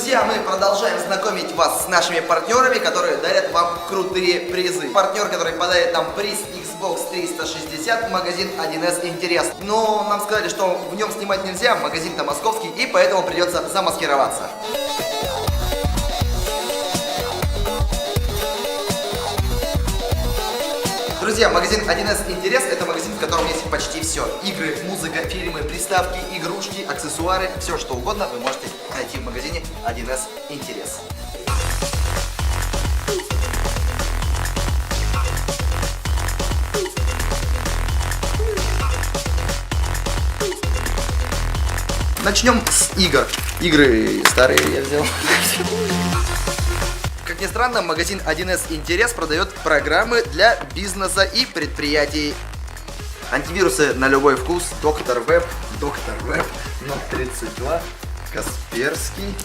Друзья, мы продолжаем знакомить вас с нашими партнерами, которые дарят вам крутые призы. Партнер, который подарит нам приз Xbox 360, магазин 1С Интерес. Но нам сказали, что в нем снимать нельзя, магазин-то московский, и поэтому придется замаскироваться. Друзья, магазин 1С Интерес — это магазин, в котором есть почти все. Игры, музыка, фильмы, приставки, игрушки, аксессуары, все что угодно вы можете найти в магазине 1С Интерес. Начнем с игр. Игры старые я взял. Как ни странно, магазин 1С Интерес продает программы для бизнеса и предприятий. Антивирусы на любой вкус. Доктор Веб, Note 32, Касперский.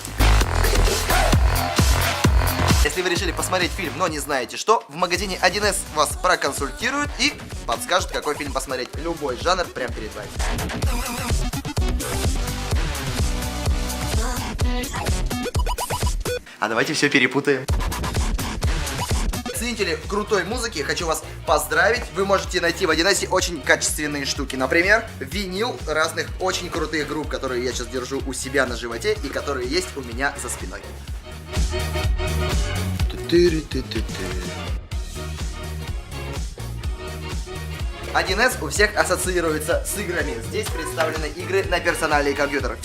Если вы решили посмотреть фильм, но не знаете что, в магазине 1С вас проконсультируют и подскажут, какой фильм посмотреть. Любой жанр прямо перед вами. А давайте все перепутаем. Ценители крутой музыки, хочу вас поздравить. Вы можете найти в 1С очень качественные штуки. Например, винил разных очень крутых групп, которые я сейчас держу у себя на животе и которые есть у меня за спиной. 1С у всех ассоциируется с играми. Здесь представлены игры на персональный компьютер.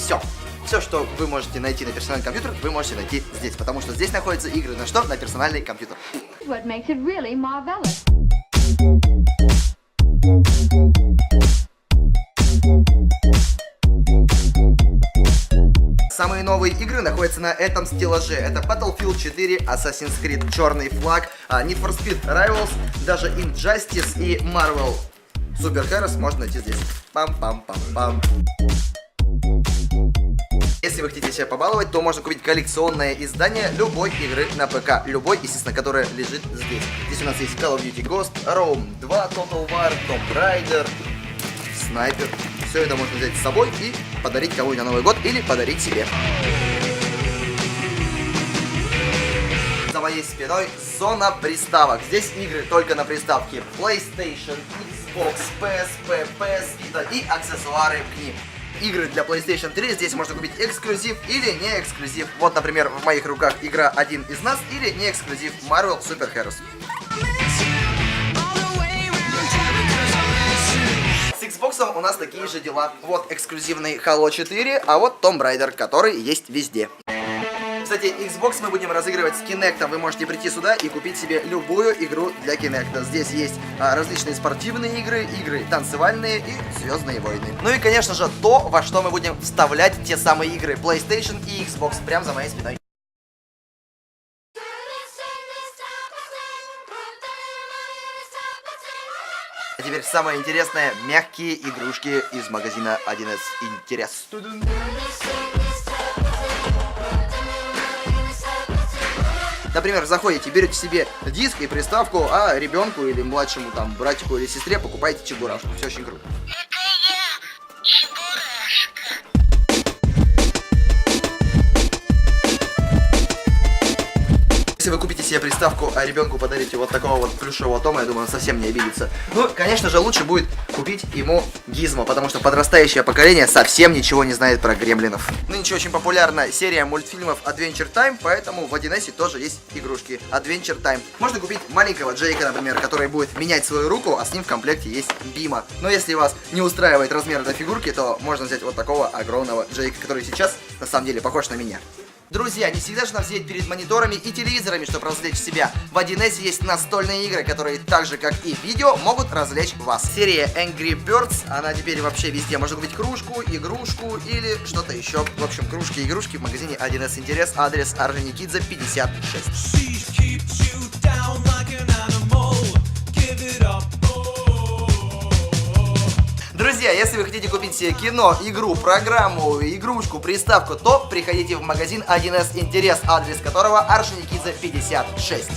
Все, что вы можете найти на персональный компьютер, вы можете найти здесь, потому что здесь находятся игры на что? На персональный компьютер. What makes it really marvelous. Самые новые игры находятся на этом стеллаже. Это Battlefield 4, Assassin's Creed Черный Флаг, Need for Speed Rivals, даже Injustice и Marvel Super Heroes можно найти здесь. Пам-пам-пам-пам. Если вы хотите себя побаловать, то можно купить коллекционное издание любой игры на ПК. Любой, естественно, которая лежит здесь. Здесь у нас есть Call of Duty Ghost, Rome 2, Total War, Tomb Raider, Sniper. Все это можно взять с собой и подарить кому-нибудь на Новый год или подарить себе. За моей спиной зона приставок. Здесь игры только на приставке PlayStation, Xbox, PSP, PS Vita и аксессуары к ним. Игры для PlayStation 3 здесь можно купить эксклюзив или не эксклюзив. Вот, например, в моих руках игра «Один из нас» или не эксклюзив Marvel Super Heroes. С Xbox у нас такие же дела. Вот эксклюзивный Halo 4, а вот Tomb Raider, который есть везде. Кстати, Xbox мы будем разыгрывать с Kinect. Вы можете прийти сюда и купить себе любую игру для Kinect. Здесь есть различные спортивные игры, игры танцевальные и Звездные войны. Ну и, конечно же, то, во что мы будем вставлять те самые игры PlayStation и Xbox прямо за моей спиной. А теперь самое интересное, мягкие игрушки из магазина 1С Интерес. Например, заходите, берете себе диск и приставку, а ребенку или младшему там братику или сестре покупаете чебурашку. Все очень круто. Если вы купите себе приставку, а ребенку подарите вот такого вот плюшевого Тома, я думаю, он совсем не обидится. Ну, конечно же, лучше будет купить ему Гизмо, потому что подрастающее поколение совсем ничего не знает про гремлинов. Нынче очень популярна серия мультфильмов Adventure Time, поэтому в 1С тоже есть игрушки Adventure Time. Можно купить маленького Джейка, например, который будет менять свою руку, а с ним в комплекте есть Бима. Но если вас не устраивает размер этой фигурки, то можно взять вот такого огромного Джейка, который сейчас на самом деле похож на меня. Друзья, не всегда же нам сидеть перед мониторами и телевизорами, чтобы развлечь себя. В 1С есть настольные игры, которые так же, как и видео, могут развлечь вас. Серия Angry Birds, она теперь вообще везде. Можно купить кружку, игрушку или что-то еще. В общем, кружки и игрушки в магазине 1С Интерес, адрес Орджоникидзе, 56. Друзья, если вы хотите купить себе кино, игру, программу, игрушку, приставку, то приходите в магазин 1С Интерес, адрес которого Орджоникидзе, 56.